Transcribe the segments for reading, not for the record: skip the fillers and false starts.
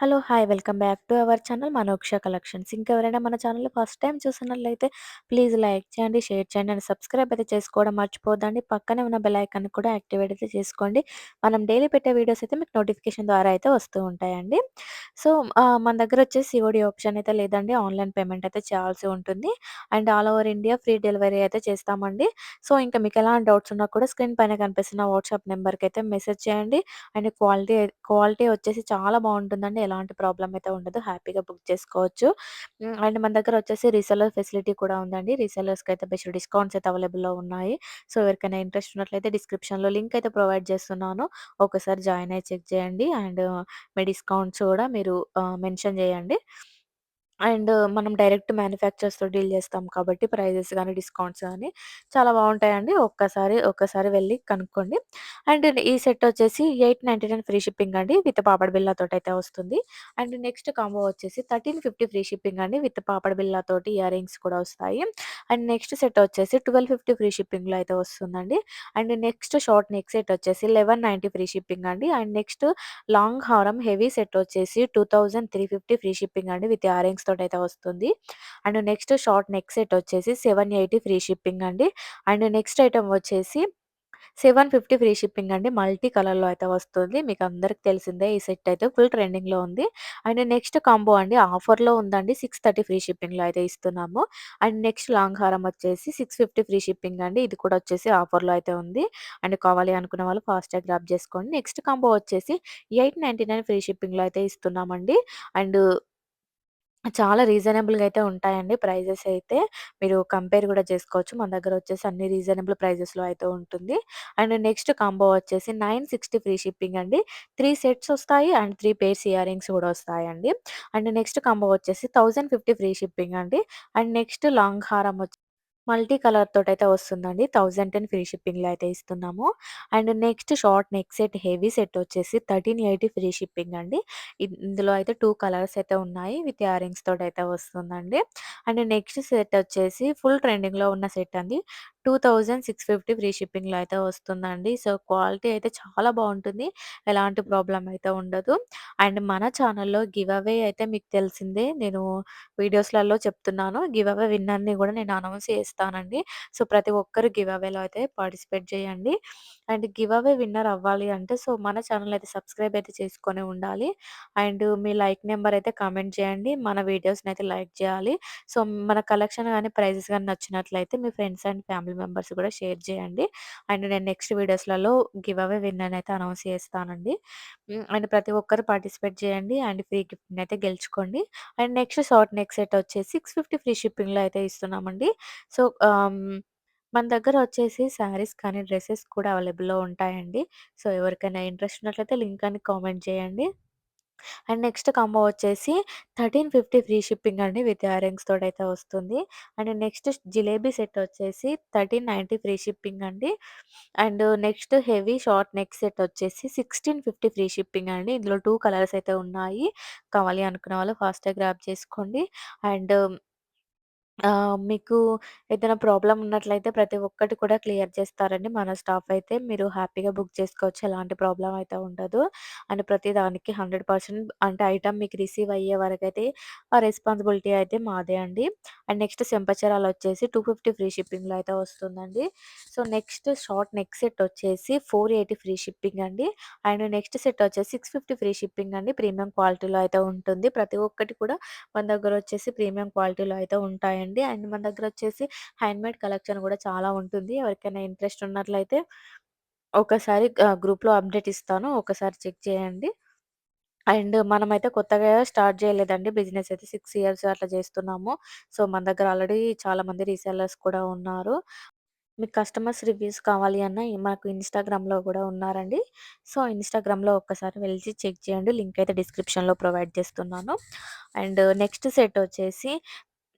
Hello! Hi! Welcome back to our channel Manoksha collections. ఇంకెవరైనా మన ఛానల్‌ని ఫస్ట్ టైమ్ చూస్తున్నట్లయితే ప్లీజ్ లైక్ చేయండి, షేర్ చేయండి అండ్ సబ్స్క్రైబ్ అయితే చేసుకోవడం మర్చిపోవద్దండి. పక్కనే ఉన్న బెల్ ఐకాన్‌ని కూడా యాక్టివేట్ అయితే చేసుకోండి. మనం డైలీ పెట్టే వీడియోస్ అయితే మీకు నోటిఫికేషన్ ద్వారా అయితే వస్తూ ఉంటాయండి. సో, మన దగ్గరొచ్చేసి సీఓడీ ఆప్షన్ అయితే లేదండి. ఆన్‌లైన్ పేమెంట్ అయితే చేయాల్సి ఉంటుంది. And all over India free delivery అయితే చేస్తామండి. సో, ఇంకా మీకెలాంటి డౌట్స్ ఉన్నా కూడా స్క్రీన్ పైన కనిపిస్తున్న వాట్సాప్ నంబర్‌కైతే మెసేజ్ చేయండి. అండ్ క్వాలిటీ వచ్చేసి చాలా బావుంటుందండి. ఎలాంటి ప్రాబ్లమ్ అయితే ఉండదు. హ్యాపీగా బుక్ చేసుకోవచ్చు. అండ్ మన దగ్గర వచ్చేసి రీసెల్లర్ ఫెసిలిటీ కూడా ఉందండి. రీసెల్లర్స్‌కైతే బెస్ట్ డిస్కౌంట్స్ అయితే అవైలబుల్‌లో ఉన్నాయి. సో, ఎవరికైనా ఇంట్రెస్ట్ ఉన్నట్లయితే డిస్క్రిప్షన్‌లో లింక్ అయితే ప్రొవైడ్ చేస్తున్నాను. ఒకసారి జాయిన్ అయ్యి చెక్ చేయండి. అండ్ మీ డిస్కౌంట్స్ కూడా మీరు మెన్షన్ చేయండి. అండ్ మనం డైరెక్ట్ మ్యానుఫ్యాక్చరర్స్‌తో డీల్ చేస్తాం కాబట్టి ప్రైజెస్ గాని, డిస్కౌంట్స్ గాని చాలా బావుంటాయండి. ఒక్కసారి వెళ్లి కనుక్కోండి. అండ్ ఈ సెట్ వచ్చేసి 899 ఫ్రీ షిప్పింగ్ అండి. విత్ పాపడ్ బిళ్ళతోటైతే వస్తుంది. అండ్ నెక్స్ట్ కాంబో వచ్చేసి 1350 ఫ్రీ షిప్పింగ్ అండి. విత్ పాపడ్ బిళ్ళతోటి ఇయర్ రింగ్స్ కూడా వస్తాయి. అండ్ నెక్స్ట్ సెట్ వచ్చేసి 1250 ఫ్రీ షిప్పింగ్‌లో అయితే వస్తుందండి. And next short neck set వచ్చేసి 1190 ఫ్రీ షిప్పింగ్ అండి. అండ్ నెక్స్ట్ లాంగ్ హారం హెవీ సెట్ వచ్చేసి 2350 ఫ్రీ షిప్పింగ్ అండి. విత్ ఇయర్ రింగ్స్ తోటైతే వస్తుంది. And next short neck set వచ్చేసి 780 ఫ్రీ షిప్పింగ్ అండి. అండ్ నెక్స్ట్ ఐటెమ్ వచ్చేసి 750 ఫ్రీ షిప్పింగ్ అండి. మల్టీ కలర్‌లో అయితే వస్తుంది. మీకు అందరికి తెలిసిందే ఈ సెట్ అయితే ఫుల్ ట్రెండింగ్‌లో ఉంది. అండ్ నెక్స్ట్ కాంబో అండి ఆఫర్‌లో ఉందండి. 630 ఫ్రీ షిప్పింగ్‌లో అయితే ఇస్తున్నాము. అండ్ నెక్స్ట్ లాంగ్ హారం వచ్చేసి 650 ఫ్రీ షిప్పింగ్ అండి. ఇది కూడా వచ్చేసి ఆఫర్‌లో అయితే ఉంది. అండ్ కావాలి అనుకున్న వాళ్ళు ఫాస్ట్‌గా గ్రాబ్ చేసుకోండి. నెక్స్ట్ కాంబో వచ్చేసి 899 ఫ్రీ షిప్పింగ్‌లో అయితే ఇస్తున్నామండి. అండ్ చాలా రీజనబుల్‌గా అయితే ఉంటాయండి ప్రైజెస్ అయితే. మీరు కంపేర్ గూడా చేసుకోవచ్చు. మన దగ్గర వచ్చేసి అన్ని రీజనబుల్ ప్రైజెస్‌లో అయితే ఉంటుంది. అండ్ నెక్స్ట్ కాంబో వచ్చేసి 960 ఫ్రీ షిప్పింగ్ అండి. 3 సెట్స్ ఒస్తాయి అండ్ 3 పెయిర్స్ ఇయర్ రింగ్స్ గూడా ఒస్తాయండి. అండ్ నెక్స్ట్ కాంబో వచ్చేసి 1050 ఫ్రీ షిప్పింగ్ అండి. అండ్ నెక్స్ట్ లాంగ్ హారం మల్టీ కలర్ తోటైతే వస్తుందండి. 1010 ఫ్రీ షిప్పింగ్‌లో అయితే ఇస్తున్నాము. And next short neck set heavy set వచ్చేసి 1380 ఫ్రీ షిప్పింగ్ అండి. ఇందులో అయితే 2 కలర్స్ అయితే ఉన్నాయి. విత్ ఇయర్ రింగ్స్ తోటైతే వస్తుందండి. అండ్ నెక్స్ట్ సెట్ వచ్చేసి ఫుల్ ట్రెండింగ్‌లో ఉన్న సెట్ అండి. 2650 ఫ్రీ షిప్పింగ్‌లో అయితే వస్తుందండి. సో, క్వాలిటీ అయితే చాలా బావుంటుంది. ఎలాంటి ప్రాబ్లమ్ అయితే ఉండదు. అండ్ మన ఛానల్‌లో గివ్ అవే అయితే మీకు తెలిసిందే. నేను వీడియోస్‌లలో చెప్తున్నాను. గివ్ అవే విన్నర్‌ని గూడా నేను అనౌన్స్ చేస్తానండి. సో, ప్రతి ఒక్కరు గివ్ అవేలో అయితే పార్టిసిపేట్ చేయండి. అండ్ గివ్ అవే విన్నర్ అవ్వాలి అంటే సో, మన ఛానెల్ అయితే సబ్స్క్రైబ్ అయితే చేసుకొని ఉండాలి. అండ్ మీ లైక్ నంబర్ అయితే కామెంట్ చేయండి. మన వీడియోస్‌నైతే లైక్ చేయాలి. సో, మన కలెక్షన్ గాని, ప్రైజెస్ గాని నచ్చినట్లయితే మీ ఫ్రెండ్స్ అండ్ ఫ్యామిలీ మెంబర్స్ కూడా షేర్ చేయండి. అండ్ నేను నెక్స్ట్ వీడియోస్‌లలో గివ్ అవే విన్నర్‌నైతే అనౌన్స్ చేస్తానండి. అండ్ ప్రతి ఒక్కరు పార్టిసిపేట్ చేయండి. అండ్ ఫ్రీ గిఫ్ట్‌నైతే గెలుచుకోండి. And next short neck set వచ్చేసి 650 ఫ్రీ షిప్పింగ్‌లో అయితే ఇస్తున్నామండి. సో, మన దగ్గర వచ్చేసి శారీస్ కానీ, డ్రెసెస్ కూడా అవైలబుల్‌లో ఉంటాయండి. సో, ఎవరికైనా ఇంట్రెస్ట్ ఉన్నట్లయితే లింక్ అని కామెంట్ చేయండి. అండ్ నెక్స్ట్ కాంబో వచ్చేసి 1350 ఫ్రీ షిప్పింగ్ అండి. విత్ ఇయర్ రింగ్స్ తోటైతే వస్తుంది. అండ్ నెక్స్ట్ జిలేబీ సెట్ వచ్చేసి 1390 ఫ్రీ షిప్పింగ్ అండి. And next heavy short neck set వచ్చేసి 1650 ఫ్రీ షిప్పింగ్ అండి. ఇందులో 2 కలర్స్ అయితే ఉన్నాయి. కావాలి అనుకున్న వాళ్ళు ఫాస్ట్‌గా గ్రాబ్ చేసుకోండి. అండ్ మీకు ఏదైనా ప్రాబ్లమ్ ఉన్నట్లయితే ప్రతి ఒక్కటి కూడా క్లియర్ చేస్తారండి మన స్టాఫ్ అయితే. మీరు హ్యాపీగా బుక్ చేసుకోవచ్చు. ఎలాంటి ప్రాబ్లమ్ అయితే ఉండదు. అండ్ ప్రతి దానికి 100% అంటే ఐటెమ్ మీకు రిసీవ్ అయ్యే వరకైతే ఆ రెస్పాన్సిబిలిటీ అయితే మాదే అండి. అండ్ నెక్స్ట్ చెంపచెరాలొచ్చేసి 250 ఫ్రీ షిప్పింగ్‌లో అయితే వస్తుందండి. So, next short neck set వచ్చేసి 480 ఫ్రీ షిప్పింగ్ అండి. అండ్ నెక్స్ట్ సెట్ వచ్చేసి 650 ఫ్రీ షిప్పింగ్ అండి. ప్రీమియం క్వాలిటీలో అయితే ఉంటుంది. ప్రతి ఒక్కటి కూడా మన దగ్గరొచ్చేసి ప్రీమియం క్వాలిటీలో అయితే ఉంటాయండి. అండ్ మన దగ్గరొచ్చేసి హ్యాండ్‌మేడ్ కలెక్షన్ గూడా చాలా ఉంటుంది. ఎవరికైనా ఇంట్రెస్ట్ ఉన్నట్లయితే ఒకసారి గ్రూప్‌లో అప్డేట్ ఇస్తాను. ఒకసారి చెక్ చేయండి. అండ్ మనమైతే కొత్తగా స్టార్ట్ చేయలేదండి. బిజినెస్ అయితే 6 ఇయర్స్ అట్లా చేస్తున్నాము. సో, మన దగ్గర ఆల్రెడీ చాలా మంది రీసెల్లర్స్ కూడా ఉన్నారు. మీకు కస్టమర్స్ రివ్యూస్ కావాలి అన్నా మాకు ఇన్‌స్టాగ్రామ్‌లో గూడా ఉన్నారండి. సో, ఇన్‌స్టాగ్రామ్‌లో ఒక్కసారి వెళ్లి చెక్ చేయండి. లింక్ అయితే డిస్క్రిప్షన్‌లో ప్రొవైడ్ చేస్తున్నాను. అండ్ నెక్స్ట్ సెట్ వచ్చేసి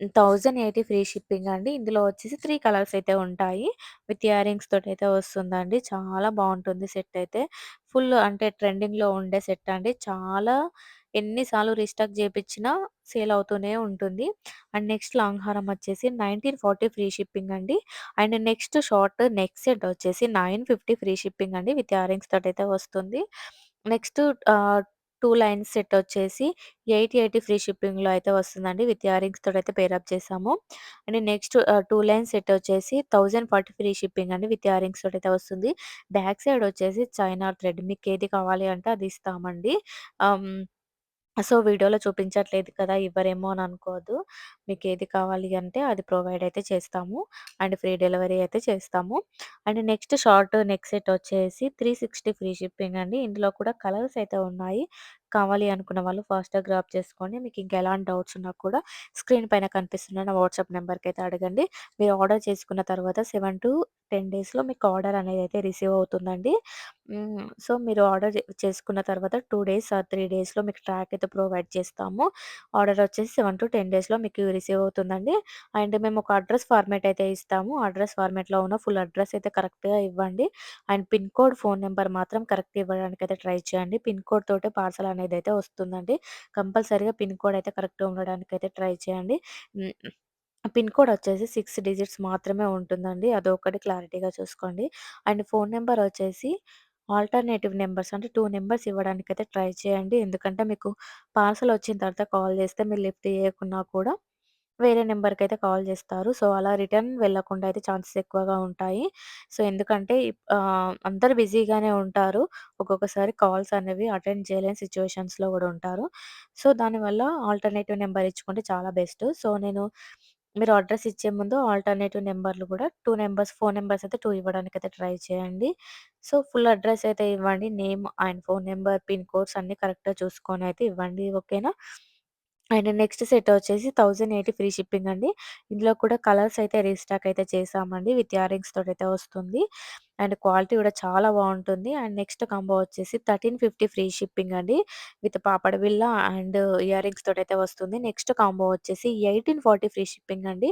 1080 ఫ్రీ షిప్పింగ్ అండి. ఇందులో వచ్చేసి 3 కలర్స్ అయితే ఉంటాయి. విత్ ఇయర్ రింగ్స్ తోటైతే వస్తుందండి. చాలా బావుంటుంది సెట్ అయితే. ఫుల్ అంటే ట్రెండింగ్‌లో ఉండే సెట్ అండి. చాలా ఎన్ని సార్లు రీస్టాక్ చేపిచ్చినా సేల్ అవుతూనే ఉంటుంది. అండ్ నెక్స్ట్ లాంగ్ హారం వచ్చేసి 1940 ఫ్రీ షిప్పింగ్ అండి. And next short neck set వచ్చేసి 950 ఫ్రీ షిప్పింగ్ అండి. విత్ ఇయర్ రింగ్స్ తోటైతే వస్తుంది. నెక్స్ట్ ఆహ్, 2 లైన్స్ సెట్ వచ్చేసి 880 ఫ్రీ షిప్పింగ్‌లో అయితే వస్తుందండి. విత్ ఇయరింగ్స్ తోటైతే పేరప్ చేసాము. అండ్ నెక్స్ట్ 2 లైన్స్ సెట్ వచ్చేసి 1040 ఫ్రీ షిప్పింగ్ అండి. విత్ ఇయరింగ్స్ తోటైతే వస్తుంది. బ్యాక్ సైడ్ వచ్చేసి చైనా థ్రెడ్ మీకేది కావాలి అంటే అది ఇస్తామండి. ఆహ్, హ్మ్. సో, వీడియోలో చూపించట్లేదు కదా! ఇవ్వరేమో అని అనుకోవద్దు. మీకేది కావాలి అంటే అది ప్రొవైడ్ అయితే చేస్తాము. అండ్ ఫ్రీ డెలివరీ అయితే చేస్తాము. And next short neck set వచ్చేసి 360 ఫ్రీ షిప్పింగ్ అండి. ఇందులో కూడా కలర్స్ అయితే ఉన్నాయి. కావాలి అనుకున్న వాళ్ళు ఫాస్ట్‌గా గ్రాబ్ చేసుకోండి. మీకు ఇంకా ఎలాంటి డౌట్స్ ఉన్నా కూడా స్క్రీన్ పైన కనిపిస్తున్న నా వాట్సాప్ నంబర్‌కైతే అడగండి. మీరు ఆర్డర్ చేసుకున్న తర్వాత 7-10 డేస్‌లో మీకు ఆర్డర్ అనేదైతే రిసీవ్ అవుతుందండి. సో, మీరు ఆర్డర్ చేసుకున్న తర్వాత 2 డేస్ ఆర్ 3 డేస్‌లో మీకు ట్రాక్ అయితే ప్రొవైడ్ చేస్తాము. ఆర్డర్ వచ్చేసి 7-10 డేస్‌లో మీకు రిసీవ్ అవుతుందండి. అండ్ మేము ఒక అడ్రెస్ ఫార్మాట్ అయితే ఇస్తాము. అడ్రెస్ ఫార్మాట్‌లో ఉన్న ఫుల్ అడ్రెస్ అయితే కరెక్ట్‌గా ఇవ్వండి. And pin code, phone number మాత్రం కరెక్ట్ ఇవ్వడానికైతే ట్రై చేయండి. పిన్ కోడ్ తోటే పార్సెల్ అనేదైతే వస్తుందండి. కంపల్సరీగా పిన్ కోడ్ అయితే కరెక్ట్‌గా ఉండడానికైతే ట్రై చేయండి. హ్మ్. పిన్ కోడ్ వచ్చేసి 6 డిజిట్స్ మాత్రమే ఉంటుందండి. అదొక్కటి క్లారిటీగా చూసుకోండి. అండ్ ఫోన్ నంబర్ వచ్చేసి ఆల్టర్‌నేటివ్ నంబర్స్ అంటే 2 నంబర్స్ ఇవ్వడానికైతే ట్రై చేయండి. ఎందుకంటే మీకు పార్సెల్ వచ్చిన తర్వాత కాల్ చేస్తే మీరు లిఫ్ట్ చేయకున్నా కూడా వేరే నంబర్‌కైతే కాల్ చేస్తారు. సో, అలా రిటర్న్ వెళ్ళకుండా అయితే ఛాన్సెస్ ఎక్కువగా ఉంటాయి. సో, ఎందుకంటే అందరూ బిజీగానే ఉంటారు. ఒక్కొక్కసారి కాల్స్ అనేవి అటెండ్ చేయలేని సిట్యుయేషన్స్‌లో గూడా ఉంటారు. సో, దానివల్ల ఆల్టర్‌నేటివ్ నంబర్ ఇచ్చుకుంటే చాలా బెస్ట్. సో, మీరు అడ్రెస్ ఇచ్చే ముందు ఆల్టర్‌నేటివ్ నంబర్‌లు గూడా 2 నంబర్స్, ఫోన్ నంబర్స్ అయితే 2 ఇవ్వడానికైతే ట్రై చేయండి. సో, ఫుల్ అడ్రెస్ అయితే ఇవ్వండి. Name and phone number, pin codes అన్నీ కరెక్ట్‌గా చూసుకొని అయితే ఇవ్వండి. ఓకేనా? అండ్ నెక్స్ట్ సెట్ వచ్చేసి 1080 ఫ్రీ షిప్పింగ్ అండి. ఇందులో కూడా కలర్స్ అయితే రీస్టాక్ అయితే చేసామండి. విత్ ఇయరింగ్స్ తోటైతే వస్తుంది. అండ్ క్వాలిటీ కూడా చాలా బావుంటుంది. అండ్ నెక్స్ట్ కాంబో వచ్చేసి 1350 ఫ్రీ షిప్పింగ్ అండి. విత్ పాపడ బిళ్ళ అండ్ ఇయరింగ్స్ తోటైతే వస్తుంది. నెక్స్ట్ కాంబో వచ్చేసి 1840 ఫ్రీ షిప్పింగ్ అండి.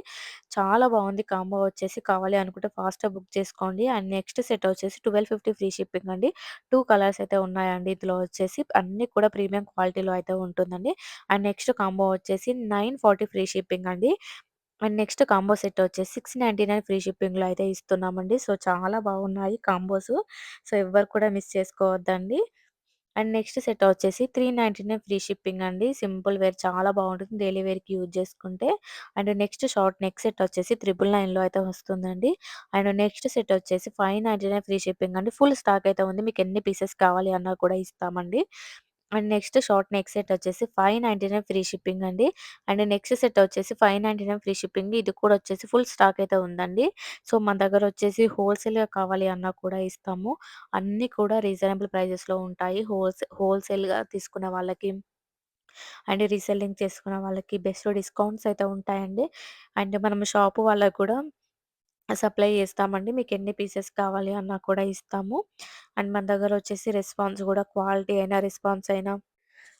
చాలా బావుంది కాంబో వచ్చేసి. కావాలి అనుకుంటే ఫాస్ట్‌గా బుక్ చేసుకోండి. అండ్ నెక్స్ట్ సెట్ వచ్చేసి 1250 ఫ్రీ షిప్పింగ్ అండి. 2 కలర్స్ అయితే ఉన్నాయండి. ఇందులో వచ్చేసి అన్నీ కూడా ప్రీమియం క్వాలిటీలో అయితే ఉంటుందండి. అండ్ నెక్స్ట్ కాంబో వచ్చేసి 940 ఫ్రీ షిప్పింగ్ అండి. అండ్ నెక్స్ట్ కాంబో సెట్ వచ్చేసి 699 ఫ్రీ షిప్పింగ్‌లో అయితే ఇస్తున్నామండి. సో, చాలా బాగున్నాయి కాంబోసు. సో, ఎవ్వరు కూడా మిస్ చేసుకోవద్దండి. అండ్ నెక్స్ట్ సెట్ వచ్చేసి 399 ఫ్రీ షిప్పింగ్ అండి. సింపుల్ వేర్ చాలా బావుంటుంది. డైలీ వేర్‌కి యూజ్ చేసుకుంటే. And next short neck set వచ్చేసి 999లో అయితే వస్తుందండి. అండ్ నెక్స్ట్ సెట్ వచ్చేసి 599 ఫ్రీ షిప్పింగ్ అండి. ఫుల్ స్టాక్ అయితే ఉంది. మీకు ఎన్ని పీసెస్ కావాలి అన్నా కూడా ఇస్తామండి. And next short neck set వచ్చేసి 599 ఫ్రీ షిప్పింగ్ అండి. అండ్ నెక్స్ట్ సెట్ వచ్చేసి 599 ఫ్రీ షిప్పింగ్. ఇది కూడా వచ్చేసి ఫుల్ స్టాక్ అయితే ఉందండి. సో, మన దగ్గర వచ్చేసి హోల్‌సేల్‌గా కావాలి అన్నా కూడా ఇస్తాము. అన్నీ కూడా రీజనబుల్ ప్రైజెస్‌లో ఉంటాయి. హోల్‌సేల్‌గా తీసుకునే వాళ్ళకి అండ్ రీసెల్లింగ్ చేసుకునే వాళ్ళకి బెస్ట్ డిస్కౌంట్స్ అయితే ఉంటాయండి. అండ్ మనం షాపు వాళ్ళకి కూడా సప్లై చేస్తామండి. మీకెన్ని పీసెస్ కావాలి అన్నా కూడా ఇస్తాము. అండ్ మన దగ్గరొచ్చేసి రెస్పాన్స్ గూడా క్వాలిటీ అయినా, రెస్పాన్స్ అయినా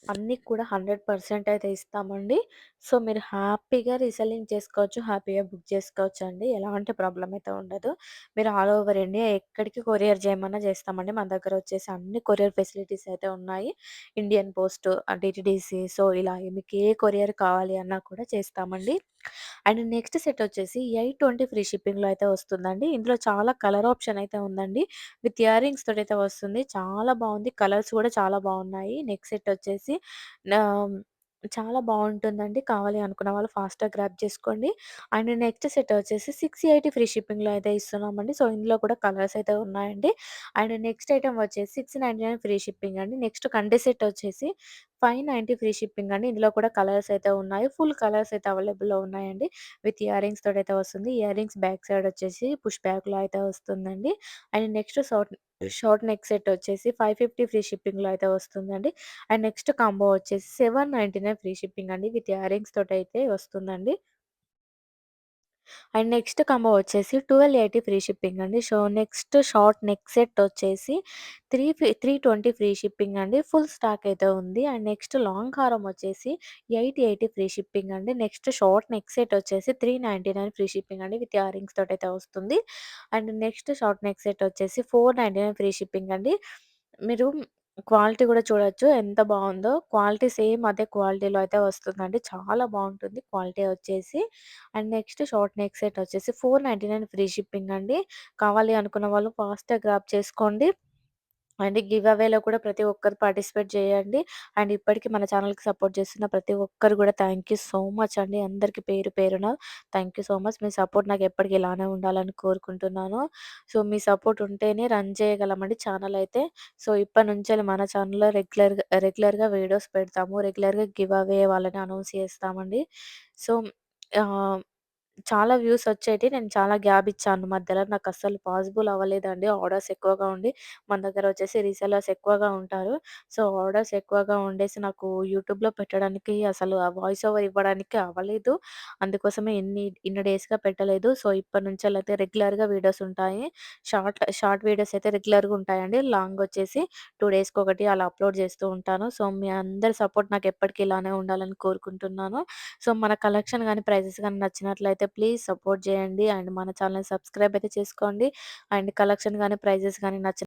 అన్నీ కూడా 100% అయితే ఇస్తామండి. సో, మీరు హ్యాపీగా రీసెల్లింగ్ చేసుకోవచ్చు. హ్యాపీగా బుక్ చేసుకోవచ్చండి. ఎలాంటి ప్రాబ్లమ్ అయితే ఉండదు. మీరు ఆల్ ఓవర్ ఇండియా ఎక్కడికి కొరియర్ చేయమన్నా చేస్తామండి. మన దగ్గరొచ్చేసి అన్ని కొరియర్ ఫెసిలిటీస్ అయితే ఉన్నాయి. ఇండియన్ పోస్ట్, డీటీడీసీ సో, ఇలా మీకు ఏ కొరియర్ కావాలి అన్నా కూడా చేస్తామండి. అండ్ నెక్స్ట్ సెట్ వచ్చేసి 820 ఫ్రీ షిప్పింగ్‌లో అయితే వస్తుందండి. ఇందులో చాలా కలర్ ఆప్షన్ అయితే ఉందండి. విత్ ఇయరింగ్స్ తోటైతే వస్తుంది. చాలా బావుంది. కలర్స్ కూడా చాలా బావున్నాయి. నెక్ సెట్ వచ్చేసి ఆహ్, చాలా బావుంటుందండి. కావాలి అనుకున్న వాళ్ళు ఫాస్ట్‌గా గ్రాబ్ చేసుకోండి. అండ్ నెక్స్ట్ సెట్ వచ్చేసి 680 ఫ్రీ షిప్పింగ్‌లో అయితే ఇస్తున్నామండి. సో, ఇందులో కూడా కలర్స్ అయితే ఉన్నాయండి. అండ్ నెక్స్ట్ ఐటెమ్ వచ్చేసి 699 ఫ్రీ షిప్పింగ్ అండి. నెక్స్ట్ కండి సెట్ వచ్చేసి 590 ఫ్రీ షిప్పింగ్ అండి. ఇందులో కూడా కలర్స్ అయితే ఉన్నాయి. ఫుల్ కలర్స్ అయితే అవైలబుల్‌లో ఉన్నాయండి. విత్ ఇయరింగ్స్ తోటైతే వస్తుంది. ఇయరింగ్స్ బ్యాక్ సైడ్ వచ్చేసి పుష్ బ్యాక్‌లో అయితే వస్తుందండి. And next short neck set వచ్చేసి 550 ఫ్రీ షిప్పింగ్‌లో అయితే వస్తుందండి. అండ్ నెక్స్ట్ కాంబో వచ్చేసి 799 ఫ్రీ షిప్పింగ్ అండి. విత్ ఇయరింగ్స్ తోటైతే వస్తుందండి. అండ్ నెక్స్ట్ కాంబో వచ్చేసి 1280 ఫ్రీ షిప్పింగ్ అండి. So, next short neck set వచ్చేసి 320 ఫ్రీ షిప్పింగ్ అండి. ఫుల్ స్టాక్ అయితే ఉంది. అండ్ నెక్స్ట్ లాంగ్ హారం వచ్చేసి 880 ఫ్రీ షిప్పింగ్ అండి. నెక్స్ట్ షార్ట్ నెక్ సెట్ వచ్చేసి 399 ఫ్రీ షిప్పింగ్ అండి. విత్ ఇయరింగ్స్ తోటైతే వస్తుంది. And next short neck set వచ్చేసి 499 ఫ్రీ షిప్పింగ్ అండి. మీరు క్వాలిటీ కూడా చూడొచ్చు ఎంత బావుందో. క్వాలిటీ సేమ్ అదే క్వాలిటీలో అయితే వస్తుందండి. చాలా బావుంటుంది క్వాలిటీ వచ్చేసి. And next short neck set వచ్చేసి 499 ఫ్రీ షిప్పింగ్ అండి. కావాలి అనుకున్న వాళ్ళు ఫాస్ట్‌గా గ్రాబ్ చేసుకోండి. అండ్ గివ్ అవేలో కూడా ప్రతి ఒక్కరు పార్టిసిపేట్ చేయండి. అండ్ ఇప్పటికి మన ఛానల్‌కి సపోర్ట్ చేస్తున్న ప్రతి ఒక్కరు కూడా థాంక్ యూ సో మచ్ అండి. అందరికి పేరు పేరున thank you so much. Me support నాకు ఎప్పటికి ఇలానే ఉండాలని కోరుకుంటున్నాను. సో, మీ సపోర్ట్ ఉంటేనే రన్ చేయగలమండి ఛానల్ అయితే. సో, ఇప్పటి నుంచెల్లి మన ఛానల్‌లో రెగ్యులర్‌గా వీడియోస్ పెడతాము. రెగ్యులర్‌గా గివ్ అవే వాళ్ళని అనౌన్స్ చేస్తామండి. సో, ఆహ్ చాలా వ్యూస్ వచ్చేటియి. నేను చాలా గ్యాప్ ఇచ్చాను మధ్యలో. నాకస్సలు పాసిబుల్ అవ్వలేదండి. ఆర్డర్స్ ఎక్కువగా ఉండి, మన దగ్గర వచ్చేసి రీసెల్లర్స్ ఎక్కువగా ఉంటారు. సో, ఆర్డర్స్ ఎక్కువగా ఉండేసి నాకు యూట్యూబ్‌లో పెట్టడానికి అసలు ఆ వాయిస్ ఓవర్ ఇవ్వడానికి అవ్వలేదు. అందుకోసమే ఇన్ని డేస్‌గా పెట్టలేదు. సో, ఇప్పటి నుంచెల్లయితే రెగ్యులర్‌గా వీడియోస్ ఉంటాయి. షార్ట్ వీడియోస్ అయితే రెగ్యులర్‌గా ఉంటాయండి. లాంగ్ వచ్చేసి 2 డేస్‌కొకటి అలా అప్‌లోడ్ చేస్తూ ఉంటాను. సో, మీ అందరి సపోర్ట్ నాకు ఎప్పటికి ఇలానే ఉండాలని కోరుకుంటున్నాను. సో, మన కలెక్షన్ గాని, ప్రైజెస్ గాని నచ్చినట్లయితే ప్లీజ్ సపోర్ట్ చేయండి. అండ్ మన ఛానెల్‌ని సబ్స్క్రైబ్ అయితే చేసుకోండి. అండ్ కలెక్షన్ గాని, ప్రైజెస్ గాని నచ్చిన